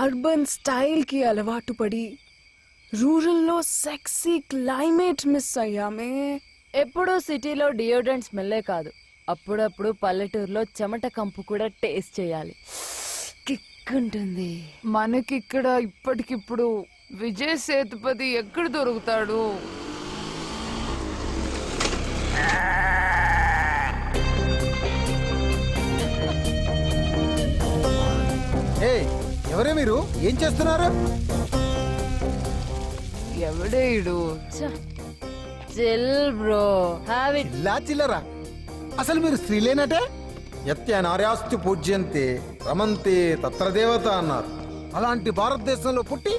Urban style కి అలవాటు పడి రూరల్లో సెక్సీ క్లైమేట్ మిస్ అయ్యామే. ఎప్పుడూ సిటీలో డియోడ్రెంట్ స్మెల్లే కాదు, అప్పుడప్పుడు పల్లెటూరులో చెమట కంపు కూడా టేస్ట్ చేయాలి. కిక్ ఉంటుంది. మనకిక్కడ ఇప్పటికిప్పుడు విజయ్ సేతుపతి ఎక్కడ దొరుకుతాడు? ఎవరే మీరు? ఏం చేస్తున్నారు? ఎవడేడు? Chill bro, have it. ఇలా చిల్లరా? అసలు మీరు స్త్రీలేనటే? యత్య నార్యాస్తు పూజ్యంతే రమంతే తత్ర దేవత అన్నారు. అలాంటి భారతదేశంలో పుట్టి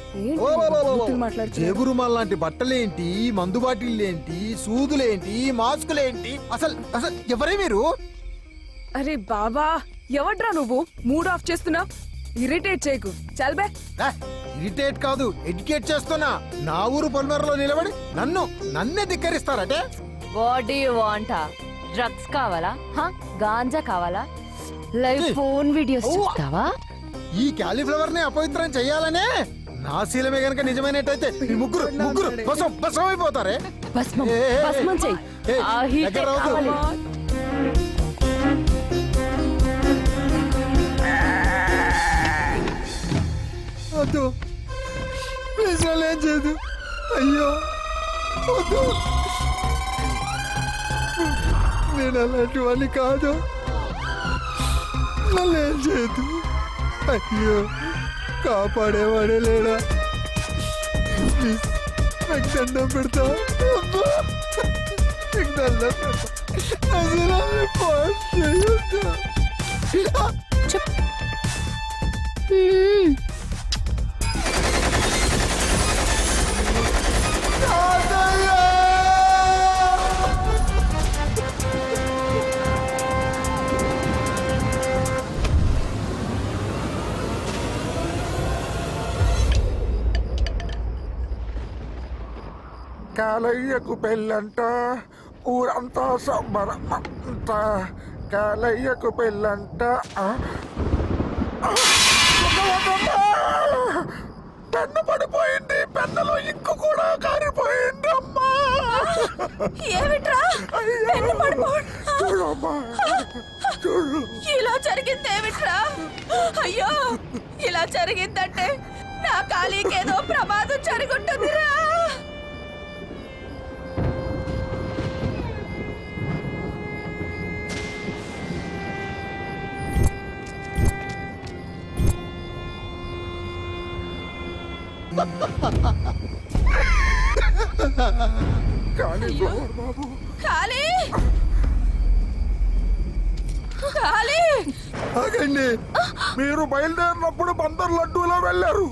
జేబురుమాల్ లాంటి బట్టలేంటి, మందు బాటిళ్ళేంటి, సూదులేంటి, మాస్కులేంటి? అసలు అసలు ఎవరే మీరు? అరే బాబా, ఎవడ్రా నువ్వు? మూడ్ ఆఫ్ చేస్తున్నా. ఇరిటేట్ చేయకు, చల్బే. ఇరిటేట్ కాదు, ఎడ్యుకేట్ చేస్తున్నా. నా ఊరు పొలిమేరలో నిలబడి నన్నే ధిక్కరిస్తారటే? What do you want? Drugs కావాలా? గాంజా కావాలా? లైవ్ ఫోన్ వీడియోస్ చూస్తావా? ఈ క్యాలీఫ్లవర్ ని అపవిత్రం చెయ్యాలనే నా శీలమే గనక నిజమైనట్టయితే ముగ్గురు భస్మం అయిపోతారే. భస్మం చెయ్యి. ఆ హీట్ కావాలి. వద్దు ప్లీజ్, ఏం చేయదు. అయ్యో వద్దు, నేను అలాంటి వాడిని కాదు. నన్ను ఏం చేయదు. అయ్యో కాపాడేవాడే లేడా? ప్లీజ్ నాకు దండం పెడతా. నాకు దండం పెడతా. అసలు పాస్ చేయొద్దా? కాలయ్యకు పెళ్ళంట, ఊరంతా సంబరమంట. కాలయ్యకు పెళ్ళంట. పెన్ను పడిపోయింది, పెన్నులో ఇంకు కూడా కారిపోయింది. అమ్మా ఏమిట్రా? పెన్ను చూడమ్మా, చూడు. ఇలా జరిగిందేమిట్రా? అయ్యో, ఇలా జరిగిందంటే నా కాలికేదో ప్రమాదం జరుగుంటుందిరా. కాలి కాలి, ఆగండి. మీరు బయలుదేరినప్పుడు బందర్ లడ్డూలో వెళ్ళారు.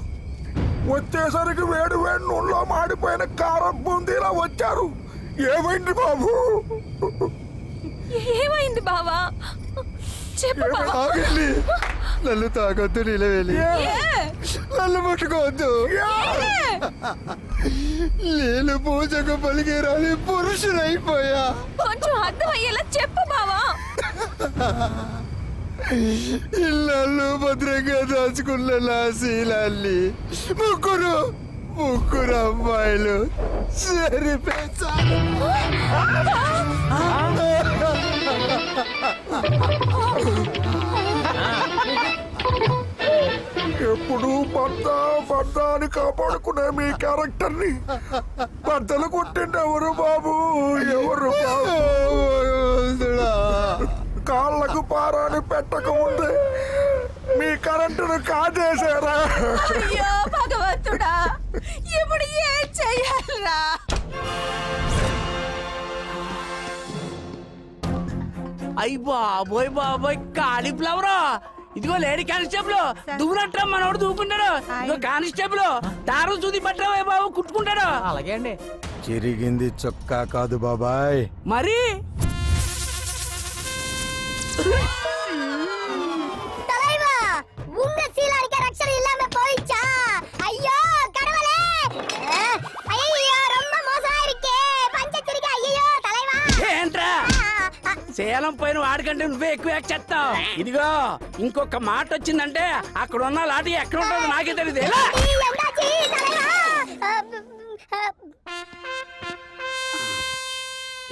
వచ్చేసరికి వేడి వేడి నూనెలో మాడిపోయిన కారం బూందీలా వచ్చారు. ఏమైంది బాబు? ఏమైంది బావా? చెప్పు బావా. ఆగండి, నన్ను తాగొద్దు. నిలవేలి నన్ను ముట్టుకోవద్దు. నేను పూజకు పలికేరాని పురుషులైపోయా. కొంచెం అర్థమయ్యేలా చెప్పు బావా. ఇళ్ళు భద్రంగా దాచుకున్న నా శీలాన్ని ముగ్గురు అమ్మాయిలు సరిపేశారు. ఎప్పుడు భర్త అని కాపాడుకునే మీ క్యారెక్టర్ ని భర్తలు కొట్టింది ఎవరు బాబు? ఎవరు బాబు? కాళ్ళకు పారాని పెట్టక ముందే మీ కరెంటును కాజేశారా? అయ్యో భగవంతుడా, ఇప్పుడు ఏం చెయ్యాలి? కావాలిరా. అయ్యి బాబోయ్ బాబోయ్, కాలీఫ్లవర్. ఇదిగో లేడీ కానిస్టేబుల్, దువ్వునట్రా మనోడు దూకుంటాడు. ఇదిగో కానిస్టేబుల్, దారం సూది పట్టరా బాబు, కుట్టుకుంటాడు. అలాగే అండి. చిరిగింది చొక్కా కాదు బాబాయ్, మరి தலைவா உங்க சீலாடிக்க ரக்ஷன் இல்லாம போயிச்சா? ஐயோ கடவுளே, ஐயோ ரொம்ப மோசமா இருக்கே, பஞ்சத்திரிக்க. ஐயோ தலைவா. ఏంట్రా సేలం పైన వాడికంటే నువ్వే ఎక్కువ చేస్తావు. ఇదిగో ఇంకొక మాట వచ్చిందంటే అక్కడ ఉన్న లాటి ఎక్కడ ఉంటుందో నాకే తెలియదు. என்னாச்சு தலைவா?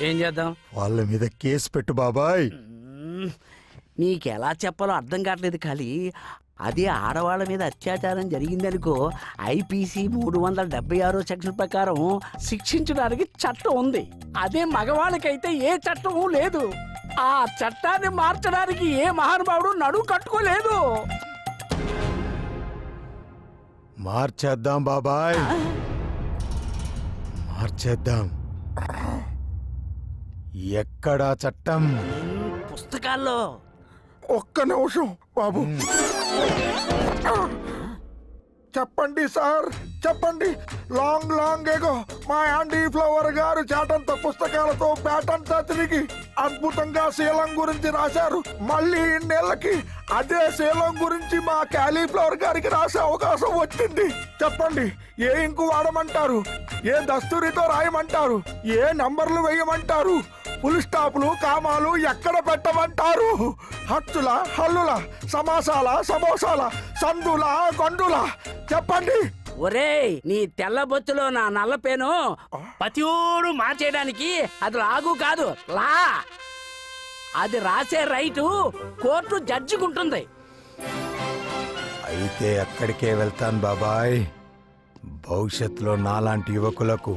ఏం చేద్దాం? వాళ్ళ మీద కేసు పెట్టు బాబాయ్. నీకెలా చెప్పాలో అర్థం కావట్లేదు. ఖాళీ అదే ఆడవాళ్ళ మీద అత్యాచారం జరిగిందనుకో, ఐపీసీ 376 సెక్షన్ ప్రకారం శిక్షించడానికి చట్టం ఉంది. అదే మగవాళ్ళకైతే ఏ చట్టం లేదు. ఆ చట్టాన్ని మార్చడానికి ఏ మహానుభావుడు నడుము కట్టుకోలేదు. మార్చేద్దాం బాబాయ్, మార్చేద్దాం. ఎక్కడా చట్టం? పుస్తకాల్లో. ఒక్క నిమిషం బాబు. చెప్పండి సార్, చెప్పండి. లాంగ్ లాంగ్ ఏగో మా యాండీ ఫ్లవర్ గారు చాటంత పుస్తకాలతో పేటంతా తిరిగి అద్భుతంగా శీలం గురించి రాశారు. మళ్ళీ ఇన్నేళ్ళకి అదే శీలం గురించి మా క్యాలీఫ్లవర్ గారికి రాసే అవకాశం వచ్చింది. చెప్పండి, ఏ ఇంకు వాడమంటారు? ఏ దస్తూరితో రాయమంటారు? ఏ నంబర్లు వేయమంటారు? ఫుల్ స్టాప్లు కామాలు ఎక్కడ పెట్టమంటారు? హచ్చుల హల్లుల, సమాసాల సమోసాల, సందుల గొండుల, చెప్పండి. ఒరేయ్, నీ తెల్ల బొచ్చులో నా నల్ల పేను పతియోడు మార్చేయడానికి అది లాగు కాదు, లా. అది రాసే రైటు కోర్టు జడ్జికుంటుంది. అయితే అక్కడికే వెళ్తాను బాబాయ్. భవిష్యత్తులో నాలాంటి యువకులకు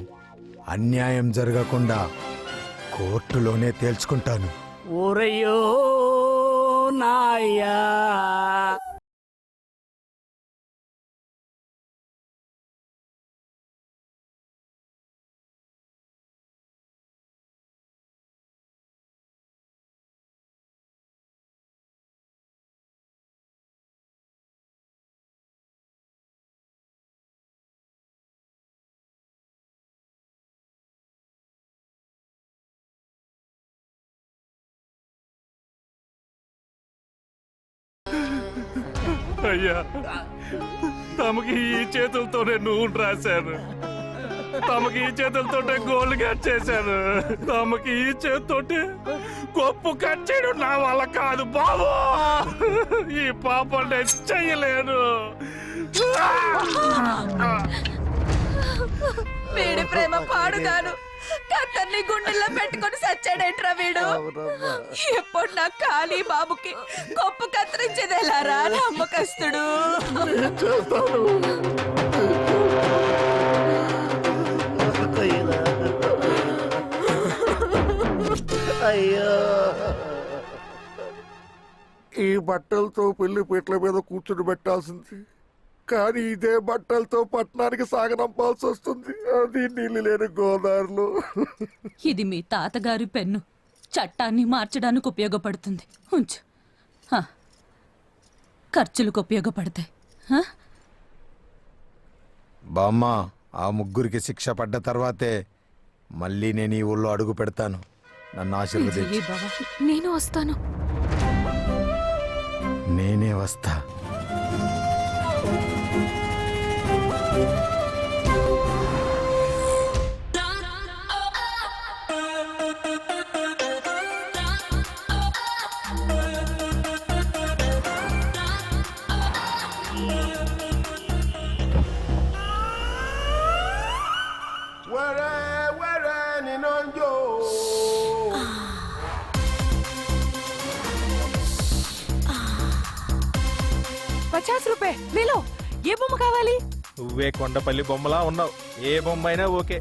అన్యాయం జరగకుండా కోర్టులోనే తేల్చుకుంటాను. ఓరయ్యో నాయ్యా. అయ్యా, తమకి ఈ చేతులతోనే నూనె రాశాను, తమకి ఈ చేతులతోటే గోల్డ్ కట్ చేశాను, తమకి ఈ చేతితోటే గొప్ప కట్ చేయడం నా వల్ల కాదు బాబు. ఈ పాపం నేను చెయ్యలేను. వీడి ప్రేమ పాడుగాను కత్తర్ని గుండెల్లో పెట్టుకొని సచ్చాడేట్రా వీడు. ఎప్పుడు నా ఖాళీ బాబుకి గొప్ప కత్తిరించేదేలారా నమ్మకస్తుడు. అయ్యో, ఈ బట్టలతో పెళ్లి పీటల మీద కూర్చుని పెట్టాల్సింది, కానీ ఇదే బట్టలతో పట్టణానికి సాగనంపాల్సి వస్తుంది. అది నీళ్ళు లేని గోదావరిలో. ఇది మీ తాతగారి పెన్ను, చట్టాన్ని మార్చడానికి ఉపయోగపడుతుంది. ఉంచు, హ. ఖర్చులకు ఉపయోగపడతాయి. హ? బామ్మ, ఆ ముగ్గురికి శిక్ష పడ్డ తర్వాతే మళ్ళీ నేను ఈ ఊళ్ళో అడుగు పెడతాను. నన్ను ఆశీర్వదించు. జై బాబా. నేను వస్తాను. నేనే వస్తా. ₹50 లేలో. ఏ బొమ్మ కావాలి? నువ్వే కొండపల్లి బొమ్మలా ఉన్నావు. ఏ బొమ్మ అయినా ఓకే.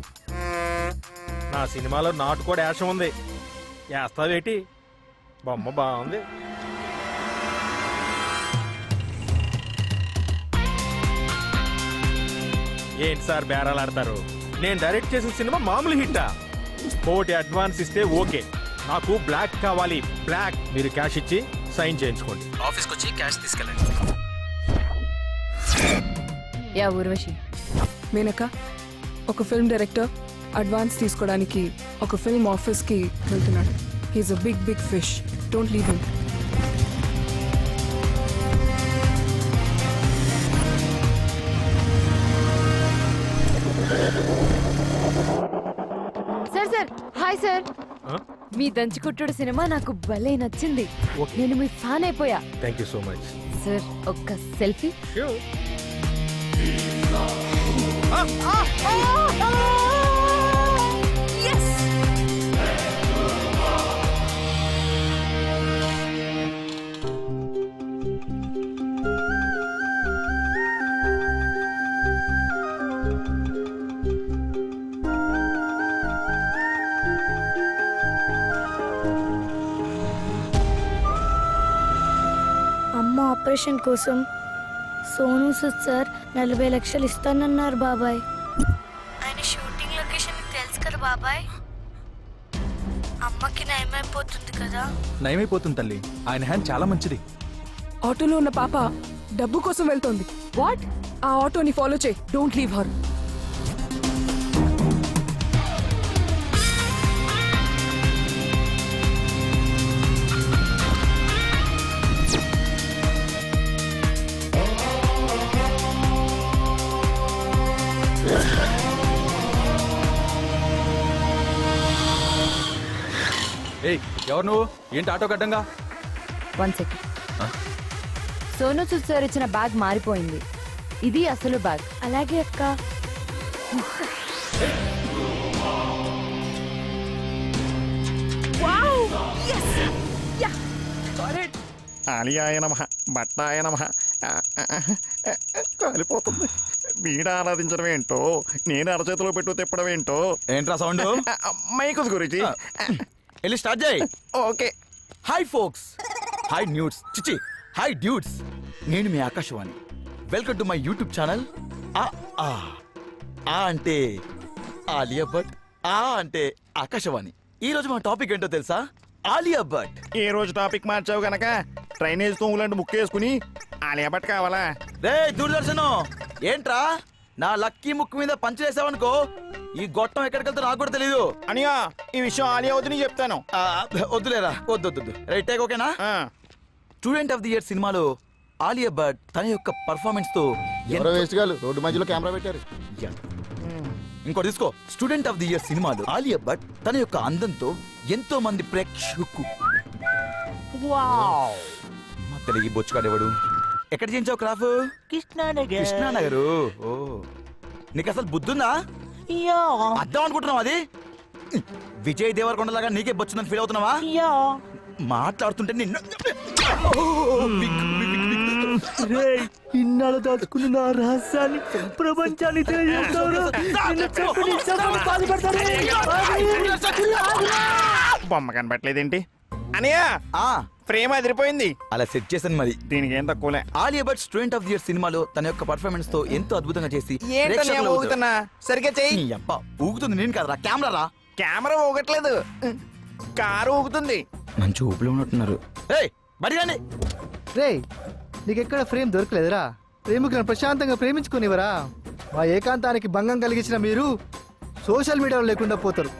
నా సినిమాలో నాటు కూడా యాసం ఉంది, వేస్తావేటి? బొమ్మ బాగుంది. ఏంటి సార్ బేరాలు ఆడతారు? నేను డైరెక్ట్ చేసిన సినిమా మామూలు హిట్టా? కోటి అడ్వాన్స్ ఇస్తే ఓకే, నాకు బ్లాక్ కావాలి, బ్లాక్. మీరు క్యాష్ ఇచ్చి సైన్ చేయించుకోండి. ఆఫీస్కి వచ్చి క్యాష్ తీసుకెళ్ళండి. యా ఊర్వశి, మేనక, ఒక ఫిల్మ్ డైరెక్టర్ అడ్వాన్స్ తీసుకోవడానికి ఒక ఫిల్మ్ ఆఫీస్కి వెళ్తున్నాడు. He's a big fish. Don't leave him. Sir hi sir. Huh? మీ దంచుకుట్టుడు సినిమా నాకు భలే నచ్చింది. Okay. నేను మీ ఫ్యాన్ అయిపోయా. Thank you so much. Sir ఒక్క సెల్ఫీ. అమ్మ ఆపరేషన్ కోసం సోను సూద్ సార్ 40 లక్షలు ఇస్తానన్నారు బాబాయ్. ఆయన షూటింగ్ లొకేషన్ తెలుసు కదా బాబాయ్. అమ్మకి నయమైపోతుంది కదా. నయమైపోతుంది తల్లి, ఆయన హ్యాండ్ చాలా మంచిది. ఆటోలో ఉన్న పాప డబ్బు కోసం వెళ్తోంది. వాట్? ఆ ఆటోని ఫాలో చేయి. Don't leave her. ఏయ్, ఎవరు నువ్వు? ఏంటి ఆటో గడ్డంగా? 1 సెకండ్. సోను సూద్ సార్ ఇచ్చిన బ్యాగ్ మారిపోయింది. ఇది అసలు బ్యాగ్. అలాగే అక్క. ఆలియాయ నమః, బట్టాయ నమః. కాలిపోతుంది. వీడ ఆరాధించడం ఏంటో, నేను అరచేతిలో పెట్టు తిప్పడం ఏంటో. ఏంట్రా సౌండ్? మైకుస్ గురించి వెళ్ళి స్టార్ట్ చేయి. Okay. Hi folks, hi nudes, చిచి హాయ్ డ్యూడ్స్. నేను మీ Akashvani. Welcome to my YouTube channel. ఆ అంటే ఆలియా భట్, ఆ అంటే ఆకాశవాణి. ఈ రోజు మా టాపిక్ ఏంటో తెలుసా? ఆలియా భట్. ఈ రోజు టాపిక్ మార్చావు గనక డ్రైనేజ్ తోములాంటి ముక్కేసుకుని ఆలియా భట్ కావాలా? రే దూరదర్శనం, ఏంట్రా నా లక్కీ ముక్కు మీద పంచలేసావనుకో, ఈ గొట్టం ఎక్కడికి వెళ్తా నాకు కూడా తెలీదు. అనియా, ఈ విషయం ఆలియా వద్దని చెప్తాను. వద్దులేరా, వద్దు. రైట్ టేక్ ఓకేనా? స్టూడెంట్ ఆఫ్ ది ఇయర్ సినిమాలో ఆలియా భట్ తన యొక్క పర్ఫార్మెన్స్ తో రోడ్డు మధ్యలో కెమెరా పెట్టారు. ఇంకో తీసుకో. స్టూడెంట్ ఆఫ్ ది ఇయర్ సినిమాలో ఆలియా భట్ తన యొక్క అందంతో ఎంతో మంది ప్రేక్షకు తెలుగు బొచ్చుకాడేవాడు. ఎక్కడ చేయించావు క్రాఫ్? కృష్ణానగర్. ఓ, నీకు అసలు బుద్ధుందా? అర్థం అనుకుంటున్నావు అది? విజయ్ దేవరకొండలాగా నీకే బొచ్చుందని ఫీల్ అవుతున్నావా? మాట్లాడుతుంటే నిన్ను ఇన్నాళ్ళు దాచుకున్న నా రహస్యాన్ని ప్రపంచాన్ని బొమ్మ కనబట్టలేదేంటి అనియా? ఫ్రేమ్ అదిరిపోయింది. అలా సెట్ చేశాను మరి. దీనికి ఏం తక్కువలే. Alia Bhatt student of the year సినిమాలో తన యొక్క పర్ఫార్మెన్స్ తో ఎంతో అద్భుతంగా చేసి సరిగ్గా చెయ్యి. ఊగుతుంది నేను కదరా, కెమెరా రా. కెమెరా ఊగట్లేదు, కారు ఊగుతుంది. మంచి ఊపిలో ఉన్నట్టున్నారు. బడిగాని రే, నీకెక్కడ ఫ్రేమ్ దొరకలేదురా? ప్రేమికులను ప్రశాంతంగా ప్రేమించుకునేవరా? మా ఏకాంతానికి భంగం కలిగించిన మీరు సోషల్ మీడియాలో లేకుండా పోతారు.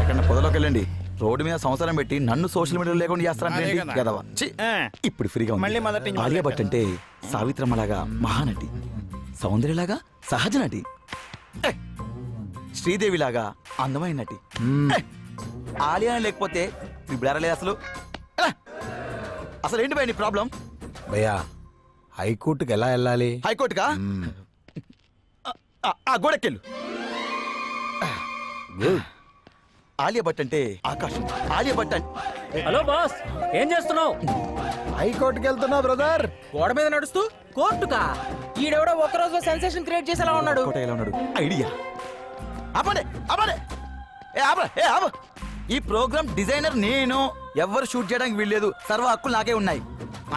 ఎక్కడ పొదలోకి వెళ్ళండి. రోడ్డు మీద సంవత్సరం పెట్టి నన్ను సోషల్ మీడియాలో లేకుండా చేస్తారంటే గదవా. ఇప్పుడు ఫ్రీగా ఉంది. ఆలియా భట్ అంటే సావిత్రమ్మలాగా మహానటి, సౌందర్యలాగా సహజ నటి, శ్రీదేవిలాగా అందమైన నటి. ఆలియా లేకపోతే ఇప్పుడు అసలు అసలు ఏంటి భయ నీ ప్రాబ్లం? భయ్యా, హైకోర్టుకి ఎలా వెళ్ళాలి? హైకోర్టుకా? గోడకెళ్ళు. ఆలియా భట్ అంటే ఆకాశం. ఆలియా భట్ అంటే హలో బాస్, ఏం చేస్తున్నావు? హైకోర్టుకి వెళ్తున్నా బ్రదర్. గోడ మీద నడుస్తూ కోర్టుకా? ఈడెవడో ఒక రోజు సెన్సేషన్ క్రియేట్ చేసేలా ఉన్నాడు. ఎలా ఉన్నాడు? ఐడియా. ఆపండి ఆపండి. ఈ ప్రోగ్రామ్ డిజైనర్ నేను. ఎవ్వరు షూట్ చేయడానికి వీల్లేదు. సర్వ హక్కులు నాకే ఉన్నాయి.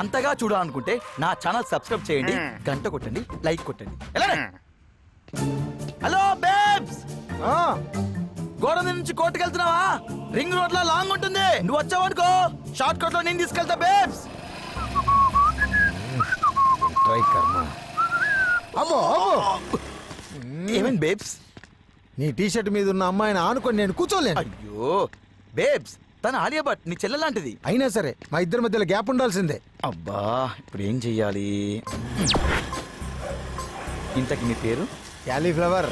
అంతగా చూడాలనుకుంటే నా ఛానల్ సబ్స్క్రైబ్ చేయండి, గంట కొట్టండి, లైక్ కొట్టండి. ఎలా రాజమండ్రి నుంచి కోర్టుకు వెళ్తున్నావా? రింగ్ రోడ్ లో లాంగ్ ఉంటుంది, నువ్వు వచ్చావు అనుకో షార్ట్ కట్ లో నేను తీసుకెళ్తా బేబ్స్. ట్రై కర్మ. అమ్మో అమ్మో, ఏమేం బేబ్స్? నీ టీషర్ట్ మీద ఉన్న అమ్మాయిని ఆనుకొని నేను కూర్చోలేను. అయ్యో బేబ్స్, తన ఆలియా భట్ నీ చెల్లె లాంటిది. అయినా సరే మా ఇద్దరి మధ్యలో గ్యాప్ ఉండాల్సిందే. అబ్బా ఇప్పుడు ఏం చెయ్యాలి? ఇంతకి మీ పేరు? క్యాలీఫ్లవర్.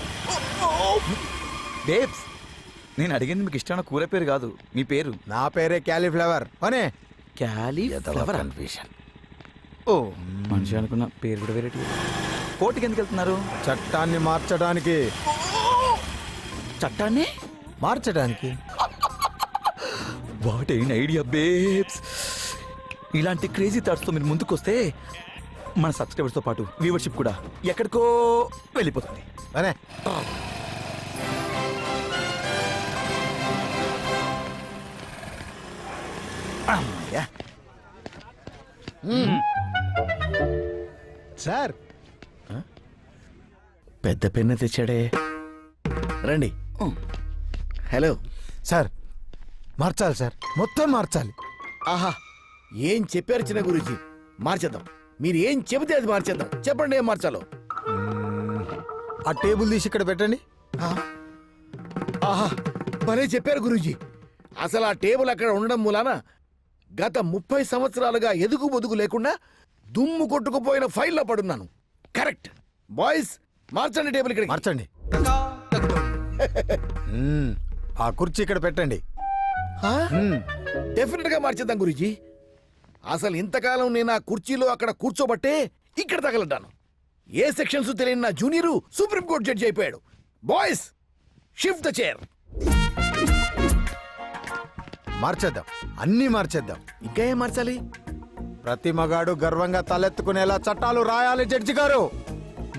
బేబ్స్, నేను అడిగింది మీకు ఇష్టమైన కూర పేరు కాదు, మీ పేరు. నా పేరే క్యాలీఫ్లవర్. అనే క్యాలీఫ్లవర్ కన్ఫ్యూషన్. ఓ మనిషి అనుకున్న పేరు కూడా వేరే. కోర్టుకి ఎందుకు వెళ్తున్నారు? చట్టాన్ని మార్చడానికి. చట్టాన్ని మార్చడానికి? What an idea babes. ఇలాంటి క్రేజీ థాట్స్ తో మీరు ముందుకు వస్తే మన సబ్స్క్రైబర్స్ తో పాటు వ్యూవర్షిప్ కూడా ఎక్కడికో వెళ్ళిపోతుంది. అనే అమ్మయ్యా. సార్, పెద్ద పెన్ను తెచ్చాడే. రండి. హలో సార్ మార్చాలి సార్, మొత్తం మార్చాలి. ఆహా, ఏం చెప్పారు చిన్న గురించి? మార్చేద్దాం. మీరు ఏం చెబితే అది మార్చేద్దాం. చెప్పండి ఏం మార్చాలో. ఆ టేబుల్ తీసి ఇక్కడ పెట్టండి. ఆహా, భలే చెప్పారు గురూజీ. అసలు ఆ టేబుల్ అక్కడ ఉండడం మూలాన గత 30 సంవత్సరాలుగా ఎదుగు బొదుగు లేకుండా దుమ్ము కొట్టుకుపోయిన ఫైల్లో పడున్నాను. కరెక్ట్. బాయ్స్, మార్చండి టేబుల్ ఇక్కడ. మార్చండి. ఆ కుర్చీ ఇక్కడ పెట్టండి. డెఫినెట్ గా మార్చేద్దాం గురూజీ. అసలు ఇంతకాలం నేను ఆ కుర్చీలో అక్కడ కూర్చోబట్టే ఇక్కడ తగలడ్డాను. ఏ సెక్షన్స్ తెలియని నా జూనియరు సుప్రీంకోర్టు జడ్జి అయిపోయాడు. Boys, shift the chair. మార్చేద్దాం, అన్నీ మార్చేద్దాం. ఇంకా ఏం మార్చాలి? ప్రతి మగాడు గర్వంగా తలెత్తుకునేలా చట్టాలు రాయాలి జడ్జి గారు.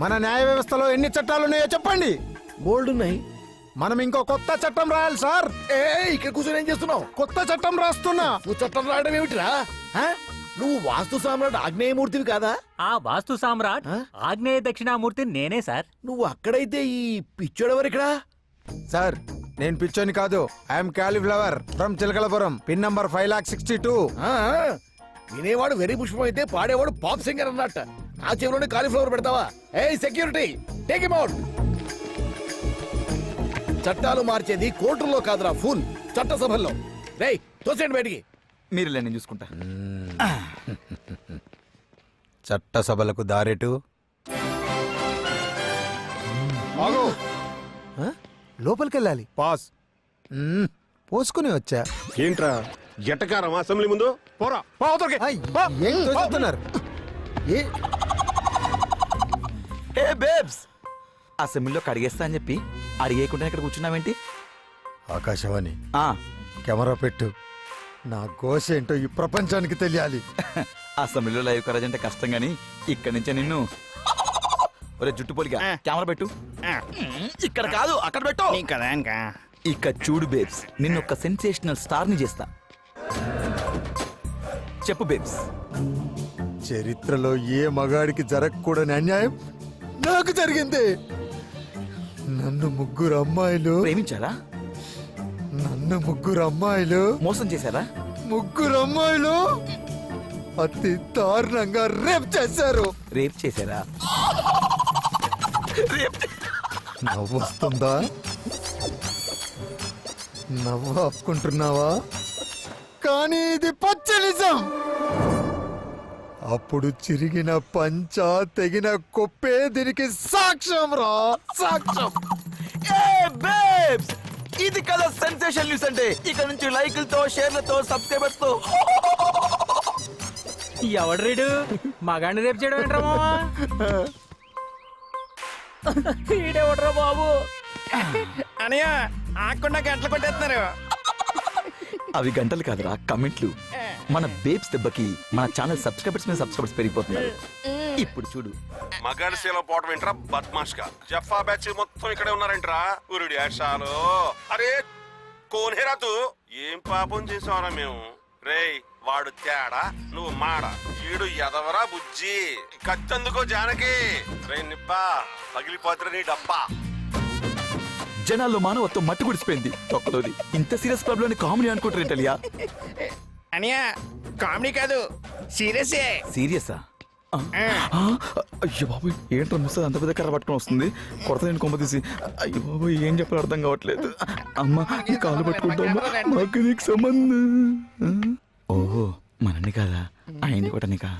మన న్యాయ వ్యవస్థలో ఎన్ని చట్టాలు ఉన్నాయో చెప్పండి. బోల్డ్ ఉన్నాయి. మనం ఇంకో కొత్త చట్టం రాయాలి సార్. ఇక్కడ కూర్చొని ఏం చేస్తున్నావు? కొత్త చట్టం రాస్తున్నా. నువ్వు చట్టం రాయడం ఏమిటిరా? నువ్వు వాస్తు సామ్రాట్ ఆగ్నేయమూర్తివి కాదా? ఆ వాస్తు సామ్రాట్ ఆగ్నేయ దక్షిణామూర్తి నేనే సార్. నువ్వు అక్కడైతే ఈ పిచ్చోడెవరు ఇక్కడ? సార్, నేను పిచ్చోని కాదు. I'm cauliflower from Chilakalapuram, pin number 5,62,000. వినేవాడు వెరీ పుష్పం అయితే పాడేవాడు పాప్ సింగర్ అన్నట్ట. నా చెవిలోనే కాలీఫ్లవర్ పెడతావా? ఏ సెక్యూరిటీ, టేక్ హిమ్ అవుట్. చట్టాలు మార్చేది కోర్టుల్లో కాదురా, ఫుల్ చట్టసభల్లో. రేయ్, తోసేయండి బయటికి. మీరు నేను చూసుకుంటా. చట్టసభలకు దారెటు. లోపలికి వెళ్ళాలి. పాస్. పోసుకుని వచ్చా. ఏంట్రా జటకారం అసెంబ్లీ ముందు? పోరా. ఏం తోసేస్తున్నారు? ఏ బేబ్స్, అసెంబ్లీలో కడిగేస్తా అని చెప్పి అడిగేయకుండా ఇక్కడ కూర్చున్నావేంటి? ఆకాశవాణి, కెమెరా పెట్టు. నా ఘోష ఏంటో ఈ ప్రపంచానికి తెలియాలి. అసెంబ్లీలో లైవ్ కరేజ్ అంటే కష్టం గానీ ఇక్కడి నుంచే నిన్ను ఒరే జుట్టు పొలిగా కెమెరా పెట్టు. ఇక్కడ కాదు, అక్కడ పెట్టు. ఇక చూడు బేబ్స్, నిన్ను ఒక సెన్సేషనల్ స్టార్ ని చేస్తా. చెప్పు బేబ్స్. చరిత్రలో ఏ మగాడికి జరగకూడని అన్యాయం నాకు జరిగింది. నన్ను ముగ్గురు అమ్మాయిలు ప్రేమించారా? నన్ను ముగ్గురు అమ్మాయిలు మోసం చేశారా? ముగ్గురు అమ్మాయిలు అతి దారుణంగా రేప్ చేశారు. రేప్ చేశారా? నవ్వు వస్తుందా? నవ్వు ఆపుకుంటున్నావా? కానీ ఇది పచ్చ నిజం. అప్పుడు చిరిగిన పంచ, తెగిన కొప్పే దీనికి సాక్ష్యం రా, సాక్ష్యం. ఇది కదా సెన్సేషన్ న్యూస్ అంటే. ఇక్కడ నుంచి లైకులతో, షేర్లతో, సబ్స్క్రైబర్స్ తో. ఎవడు రీడు మగాడిని రేపు చేయడం ఏంట్రా మావా? ఈడెవడ్రా బాబు? అనయ్య ఆకుండా గంటలు కొట్టేస్తున్నారు. అవి గంటలు కాదురా, కమెంట్లు. మన బేబ్స్ దెబ్బకి మన ఛానల్ సబ్స్క్రైబర్స్ మీద సబ్స్క్రైబర్స్ పెరిగిపోతున్నారు. ఇప్పుడు చూడు. మగాడి శీల పోవటం ఏంట్రా బద్మాష్ గా. జఫా బ్యాచ్ మొత్తం ఇక్కడే ఉన్నారంట్రా. ఉరుడి యాషాలు. అరే కోనేరా తూ. ఏం పాపం చేసావరా మేము? రేయ్, వాడు తేడా, నువ్వు మాడ. ఈడు ఎదవరా బుజ్జి. కత్తందుకో జానకి. రే నిప్పా, పగిలిపోతురా నీ డబ్బా. జనాల్లో మానవత్వం మట్టి గుడిసిపోయింది తొక్కలోది. ఇంత సీరియస్ ప్రాబ్లం కామెడీ అనుకుంటారేంటలియా? అనియా కామెడీ కాదు సీరియసే. సీరియసా? అయ్యో బాబు ఏంట్రా ముసలి అంత పెద్ద కర్ర పట్టుకొని వస్తుంది, కొడత నేను కొమ్మ తీసి. అయ్యో బాబు ఏం చెప్పాలో అర్థం కావట్లేదు. అమ్మ ఈ కాలు పట్టుకుంటామ్మా, మాకు నీకు సంబంధం. ఓహో మనని కాదా, ఆయన్ని కూడా నీకా?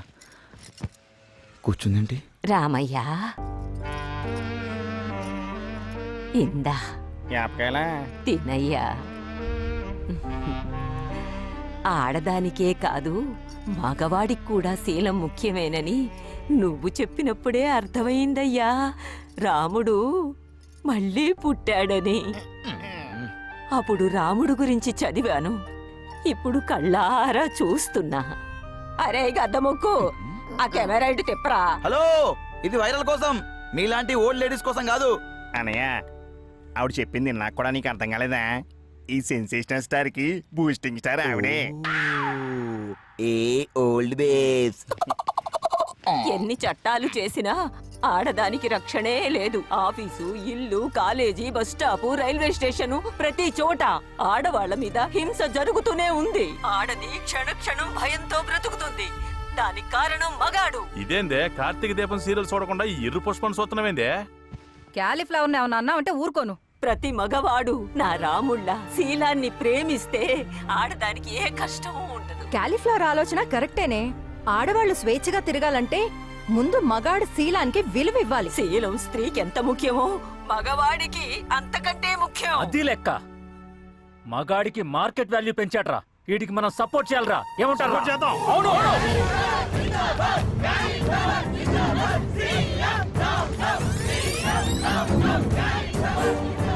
కూర్చుందేంటి? రామయ్యా ఇందా తినయ్యా. ఆడదానికే కాదు మగవాడికి కూడా శీలం ముఖ్యమేనని నువ్వు చెప్పినప్పుడే అర్థమైందయ్యా. రాముడు మళ్ళీ పుట్టాడని. అప్పుడు రాముడు గురించి చదివాను, ఇప్పుడు కళ్ళారా చూస్తున్నా. అరే గద్దముక్కు, ఆ కెమెరా ఇటు తిప్పరా. హలో, ఇది వైరల్ కోసం, మీలాంటి ఓల్డ్ లేడీస్ కోసం కాదు. అనయ్య ఆవిడ చెప్పింది నాకు కూడా నీకు అర్థం కాలేదా? ఈ సెన్సేషనల్ స్టార్ కి బూస్టింగ్ స్టార్ ఆవిడే. ఏ ఓల్డ్ బేబ్స్. ఎన్ని చట్టాలు చేసినా ఆడదానికి రక్షణే లేదు. ఆఫీసు, ఇల్లు, college, bus stop, railway station, ప్రతి చోట ఆడవాళ్ల మీద హింస జరుగుతూనే ఉంది. ఆడది క్షణక్షణం భయంతో బ్రతుకుతుంది. దానికి కారణం మగాడు. ఇదేందే కార్తీక దీపం సీరియల్ చూడకుండా ఈ ఎర్రు పుష్పం చూస్తున్నామేందే? క్యాలీఫ్లవర్ ఏమన్నా అన్నా అంటే ఊరుకోను. ప్రతి మగవాడు నా రాముళ్ళ శీలాన్ని ప్రేమిస్తే ఆడదానికి ఏ కష్టమూ ఉండదు. క్యాలీఫ్లవర్ ఆలోచన కరెక్టేనే. ఆడవాళ్లు స్వేచ్ఛగా తిరగాలంటే ముందు మగాడు శీలానికి విలువ ఇవ్వాలి. శీలం స్త్రీకి ఎంత ముఖ్యమో మగవాడికి అంతకంటే ముఖ్యం. అది లెక్క. మగాడికి మార్కెట్ వాల్యూ పెంచాడ్రా, వీడికి మనం సపోర్ట్ చేయాలరా. ఏమంటారు? చేద్దాం. అవును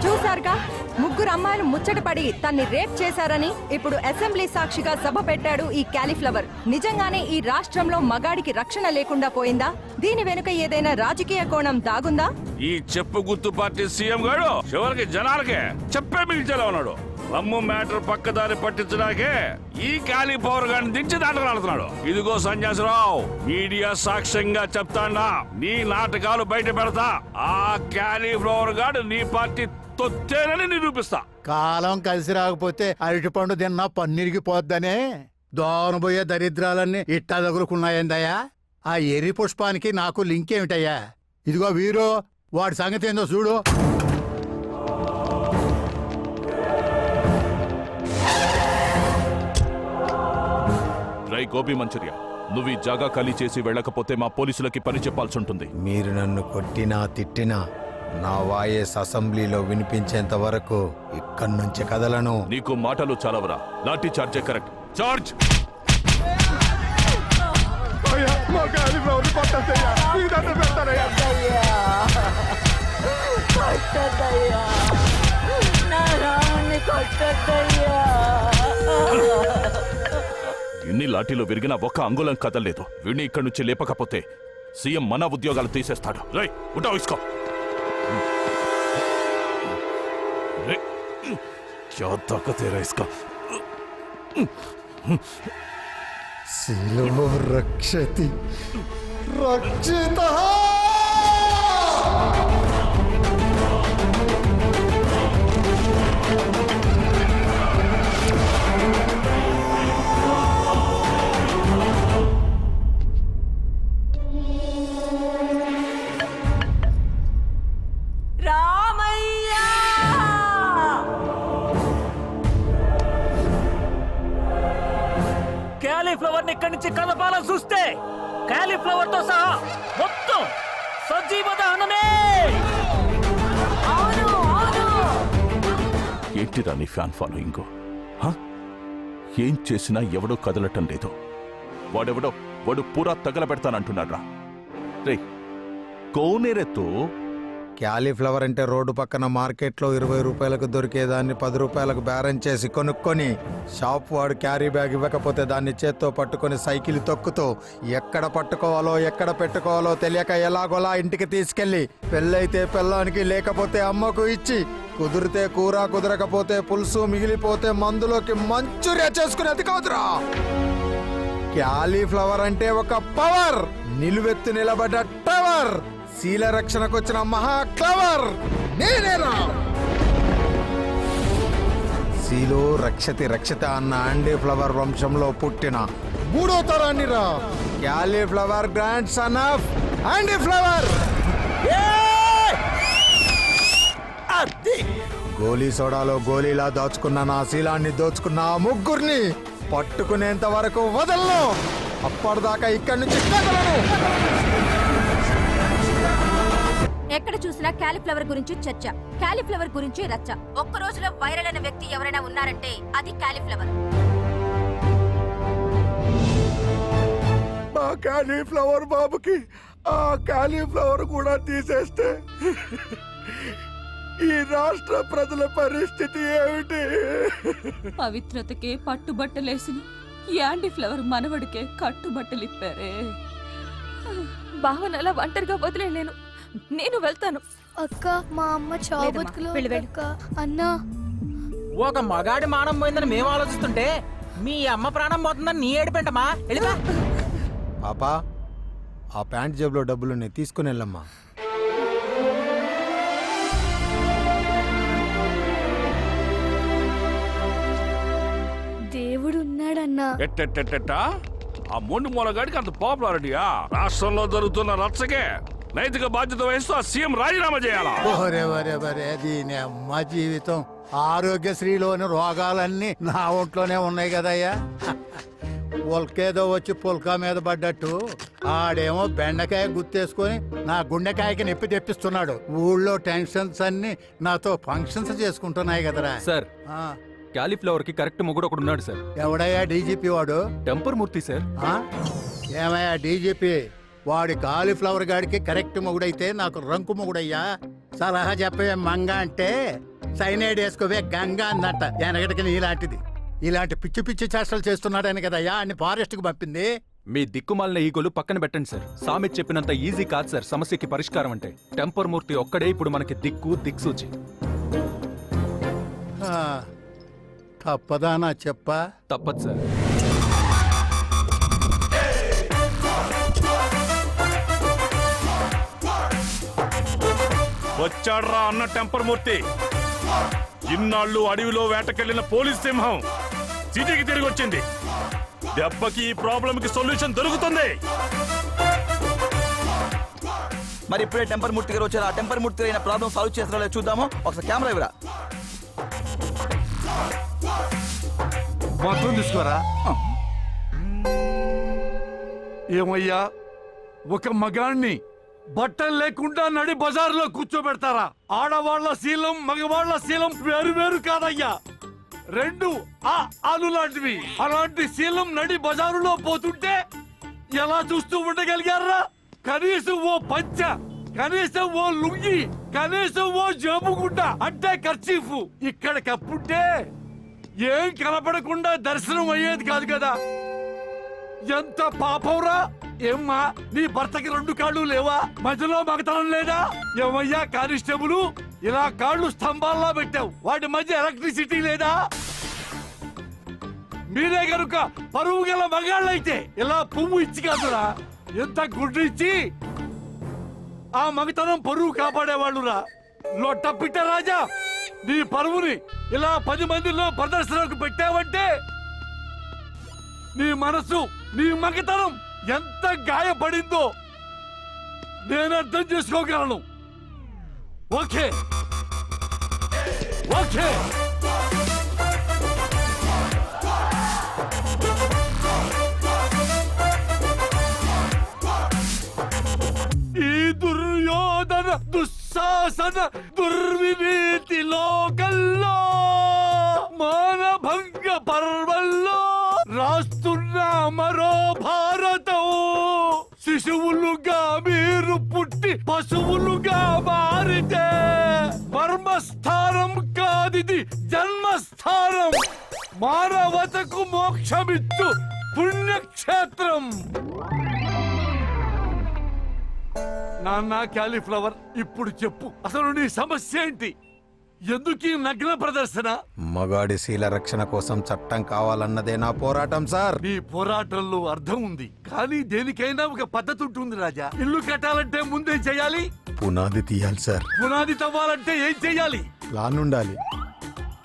చూసారుగా, ముగ్గురు అమ్మాయిలు ముచ్చటపడి తన్ని రేప్ చేశారని ఇప్పుడు అసెంబ్లీ సాక్షిగా సభ పెట్టాడు ఈ క్యాలీఫ్లవర్. నిజంగానే ఈ రాష్ట్రంలో మగాడికి రక్షణ లేకుండా పోయిందా? దీని వెనుక ఏదైనా రాజకీయ కోణం దాగుందా? ఈ చెప్పు గుర్తు పార్టీ సీఎం గారు చివరికి జనాలకే చెప్పే మిగిల్చేలా ఉన్నాడు. అమ్ము మ్యాటర్ పక్కదారి పట్టించడానికే ఈ క్యాలీఫ్లవర్ గారిని దించి దాటలాడుతున్నాడు. ఇదిగో సన్యాసరావు, మీడియా సాక్ష్యంగా చెప్తాడా, నీ నాటకాలు బయట పెడతా. ఆ క్యాలీఫ్లవర్ గారు నీ పార్టీ తొత్తేనని నిరూపిస్తా. కాలం కలిసి రాకపోతే అరటిపండు తిన్నా పన్నీరిగిపోద్దనే దోనబోయే దరిద్రాలన్నీ ఇట్టా తగులుకున్నాయందయ్యా. ఆ ఎర్రి పుష్పానికి నాకు లింక్ ఏమిటయ్యా? ఇదిగో వీరు, వాడి సంగతి ఏందో చూడు. రై గోపి మంచూరియా, నువ్వు ఈ జాగా ఖాళీ చేసి వెళ్ళకపోతే మా పోలీసులకి పని చెప్పాల్సి ఉంటుంది. మీరు నన్ను కొట్టినా తిట్టినా నా వాయిస్ అసెంబ్లీలో వినిపించేంత వరకు ఇక్కడి నుంచి కదలను. నీకు మాటలు చాలవరా? లాఠీ చార్జే కరెక్ట్. చార్జ్. ఎన్ని లాఠీలు విరిగినా ఒక్క అంగుళం కదలలేదు. వీడిని ఇక్కడి నుంచి లేపకపోతే సీఎం మన ఉద్యోగాలు తీసేస్తాడు. రై ఉంటా ఇసుకో. क्या ताकत है इसका? శిలో రక్షతి రక్షితః. క్యాలీఫ్లవర్ ఇక్కడి నుంచి కదపాలని చూస్తే క్యాలీఫ్లవర్ తో సహా మొత్తం సజీవ దహనమే. ఏంటిరా నీ ఫ్యాన్ ఫాలోయింగ్? ఏం చేసినా ఎవడో కదలటం లేదు. వాడు పూరా తగలబెడతానంటున్నాడ్రా. రే కోనేరెత్తు. క్యాలీఫ్లవర్ అంటే రోడ్డు పక్కన మార్కెట్లో 20 రూపాయలకు దొరికేదాన్ని 10 రూపాయలకు బేరం చేసి కొనుక్కొని షాప్ వాడు క్యారీ బ్యాగ్ ఇవ్వకపోతే దాన్ని చేత్తో పట్టుకొని సైకిల్ తొక్కుతూ ఎక్కడ పట్టుకోవాలో ఎక్కడ పెట్టుకోవాలో తెలియక ఎలాగోలా ఇంటికి తీసుకెళ్లి పెళ్ళైతే పెళ్ళానికి లేకపోతే అమ్మకు ఇచ్చి కుదిరితే కూర కుదరకపోతే పులుసు మిగిలిపోతే మందులోకి మంచూరియా చేసుకునేది కాదురా. క్యాలీఫ్లవర్ అంటే ఒక పవర్, నిలువెత్తు నిలబడ్డ టవర్, శీల రక్షణకు వచ్చిన మహా క్లవర్ నేనేరా. శీలో రక్షతి రక్షిత అన్న యాండీ ఫ్లవర్ వంశంలో పుట్టిన 3వ తరాన్ని రా. Cauliflower grand son of యాండీ flower. గోలీ సోడాలో గోలీలా దాచుకున్న నా శీలాన్ని దోచుకున్న ఆ ముగ్గురిని పట్టుకునేంత వరకు వదలను. అప్పటిదాకా ఇక్కడి నుంచి కదలను. ఎక్కడ చూసినా క్యాలీఫ్లవర్ గురించి చర్చ, క్యాలీఫ్లవర్ గురించి రచ్చ. ఒక్క రోజులో వైరల్ అయిన వ్యక్తి ఎవరైనా ఉన్నారంటే అది క్యాలీఫ్లవర్. మా క్యాలీఫ్లవర్ బాబుకి ఆ క్యాలీఫ్లవర్ కూడా తీసేస్తే ఈ రాష్ట్ర ప్రజల పరిస్థితి ఏమిటి? పవిత్రతకే పట్టుబట్టలేసిన యాండీ ఫ్లవర్ మనవడికే కట్టుబట్టలిప్పారే. భావన అలా ఒంటరిగా వదిలేను. నేను వెళ్తాను. అక్క మా అమ్మ చావుబతుకులో అక్క. అన్నా ఒక మగాడి మానం పోయిందని మేము ఆలోచిస్తుంటే మీ అమ్మ ప్రాణం పోతుందని నీ ఏడిపెంటమా? పాపా, ఆ ప్యాంట్ జేబులో డబ్బులున్నాయి, తీసుకుని వెళ్ళమ్మా. దేవుడు ఉన్నాడన్నా. ఎట్టెట్టెట్టా ఆ మొండి మూలగాడికి అంత పాపులారిటీయా? రాష్ట్రంలో జరుగుతున్న రచ్చకే నైతిక బాధ్యత వహిస్తూ ఆ సీఎం రాజీనామా చేయాలా? దీని అమ్మ జీవితం. ఆరోగ్యశ్రీలోని రోగాలన్నీ నా ఒంట్లోనే ఉన్నాయి కదయ్యా. పొలకేదో వచ్చి పుల్కా మీద పడ్డట్టు ఆడేమో బెండకాయ గుర్తేసుకొని నా గుండెకాయకి నొప్పి తెప్పిస్తున్నాడు. ఊళ్ళో టెన్షన్స్ అన్ని నాతో ఫంక్షన్స్ చేసుకుంటున్నాయి కదరా. సార్, క్యాలీఫ్లవర్ కి కరెక్ట్ మొగుడు ఒకడు ఉన్నాడు సార్. ఎవడయ్యా డీజీపీ వాడు? టెంపర్ మూర్తి సార్. ఏమయ్యా డీజీపీ, వాడి కాలీఫ్లవర్ గాడికి కరెక్ట్ మొగుడైతే నాకు రంకు మొగుడయ్యా. సలహా చెప్పే మంగ అంటే సైనైడ్ వేసుకోవే గంగా అందట. వెనకటికి నీలాంటిది ఇలాంటి పిచ్చి పిచ్చి చేష్టలు చేస్తున్నాడని కదయ్యా అన్ని ఫారెస్ట్ కు పంపింది. మీ దిక్కుమాలిన ఈగోలు పక్కన పెట్టండి సార్. సామెత్ చెప్పినంత ఈజీ కాదు సార్ సమస్యకి పరిష్కారం అంటే. టెంపర్ మూర్తి ఒక్కడే ఇప్పుడు మనకి దిక్సూచి. తప్పదానా చెప్పా? తప్పదు సార్. వచ్చాడ్రా అన్న టెంపర్ మూర్తి. ఇన్నాళ్ళు అడవిలో వేటకెళ్లిన పోలీస్ సింహం సిటీకి తిరిగి వచ్చింది. దెబ్బకి ఈ ప్రాబ్లం కి సొల్యూషన్ దొరుకుతుంది. మరి ఇప్పుడే టెంపర్ మూర్తి గారు వచ్చారు. ఆ టెంపర్ మూర్తి అయిన ప్రాబ్లం సాల్వ్ చేస్తారో చూద్దాము. ఒకసారి కెమెరా ఇవ్వరా. మొత్తం తీసుకోరా. ఏమయ్యా, ఒక మగాణ్ణి బట్టలు లేకుండా నడి బజార్లో కూర్చోబెడతారా? ఆడవాళ్ల శీలం మగవాళ్ల శీలం వేరు వేరు కాదయ్యా, రెండు ఆలు లాంటివి. అలాంటి శీలం నడి బజారులో పోతుంటే ఎలా చూస్తూ ఉండగలిగారా? కనీసం ఓ పంచ, కనీసం ఓ లుంగి, కనీసం ఓ జేబుగుడ్డ అంటే కర్చీఫ్ ఇక్కడ కప్పుంటే ఏం కనపడకుండా దర్శనం అయ్యేది కాదు కదా. ఎంత పాపంరా. ఏమ్మా, నీ భర్తకి రెండు కాళ్ళు లేవా? మధ్యలో మగతనం లేదా? ఏమయ్యా కానిస్టేబుల్, ఇలా కాళ్ళు స్తంభాల్లో పెట్టావు, వాటి మధ్య ఎలక్ట్రిసిటీ లేదా? మీరే కనుక పరువు గల మగాళ్ళైతే ఇలా పువ్వు ఇచ్చి కాదురా, ఎంత గుడ్డు ఇచ్చి ఆ మగతనం పరువు కాపాడేవాళ్ళురా. లొట్టపిట్ట రాజా, నీ పరువుని ఇలా 10 మందిలో ప్రదర్శనకు పెట్టావంటే నీ మనసు, నీ మగతనం ఎంత గాయపడిందో నేను అర్థం చేసుకోగలను. ఓకే ఓకే, ఈ దుర్యోధన దుస్సాహన దుర్వినీతి లోకల్లో మానభంగ పర్వల్లో రాస్తున్న మరో భారతం. శిశువులుగా మీరు పుట్టి పశువులుగా మారితే మర్మస్థానం కాదిది జన్మస్థానం. మానవతకు మోక్షమిచ్చు పుణ్యక్షేత్రం. నాన్న క్యాలీఫ్లవర్, ఇప్పుడు చెప్పు, అసలు నీ సమస్య ఏంటి? ఎందుకీ నగ్న ప్రదర్శన? మగాడి శీల రక్షణ కోసం చట్టం కావాలన్నదే నా పోరాటం సార్. నీ పోరాటంలో అర్థం ఉంది, కానీ దేనికైనా ఒక పద్ధతి ఉంటుంది రాజా. ఇల్లు కట్టాలంటే ముందేం చేయాలి? పునాది తీయాలి సార్. పునాది తవ్వాలంటే ఏం చేయాలి? ప్లాన్ ఉండాలి.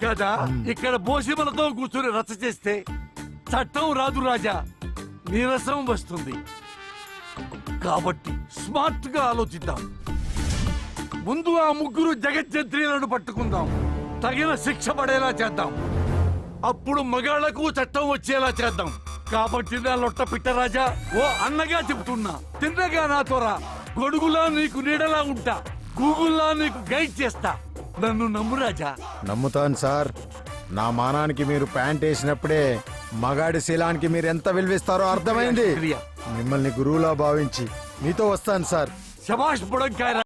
కదా ఇక్కడ బోసిమలతో కూర్చొని రచ్చ చేస్తే చట్టం రాదు రాజా, నీరసం వస్తుంది. కాబట్టి స్మార్ట్ గా ఆలోచిద్దాం. ముందు ఆ ముగ్గురు జగజ్జంత్రీలను పట్టుకుందాం, తగిన శిక్ష పడేలా చేద్దాం. అప్పుడు మగాళ్లకు చట్టం వచ్చేలా చేద్దాం. కాబట్టి నా లొట్ట పిట్టరాజా, ఓ అన్నగా చెప్తున్నా, తిన్నగా నాతో రా. గొడుగులా నీకు నీడలా ఉంటా, గూగుల్లా నీకు గైడ్ చేస్తా. నన్ను నమ్ము రాజా. నమ్ముతాను సార్. నా మానానికి మీరు ప్యాంట్ వేసినప్పుడే మగాడి శీలానికి మీరు ఎంత విలువిస్తారో అర్థమైంది. మిమ్మల్ని గురువులా భావించి మీతో వస్తాను సార్. శభాష్ బుడంకాయ.